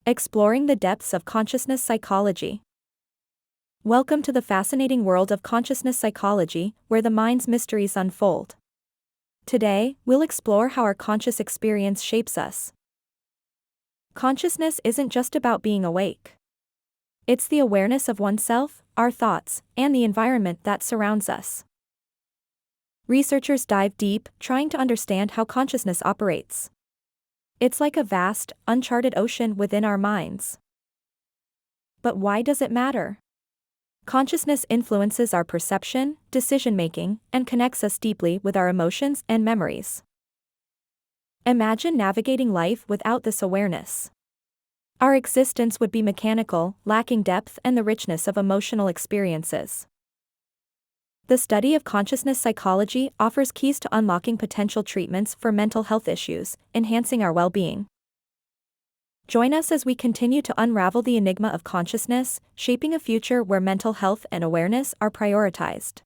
Exploring the depths of consciousness psychology. Welcome to the fascinating world of consciousness psychology, where the mind's mysteries unfold. Today, we'll explore how our conscious experience shapes us. Consciousness isn't just about being awake. It's the awareness of oneself, our thoughts, and the environment that surrounds us. Researchers dive deep, trying to understand how consciousness operates. It's like a vast, uncharted ocean within our minds. But why does it matter? Consciousness influences our perception, decision-making, and connects us deeply with our emotions and memories. Imagine navigating life without this awareness. Our existence would be mechanical, lacking depth and the richness of emotional experiences. The study of consciousness psychology offers keys to unlocking potential treatments for mental health issues, enhancing our well-being. Join us as we continue to unravel the enigma of consciousness, shaping a future where mental health and awareness are prioritized.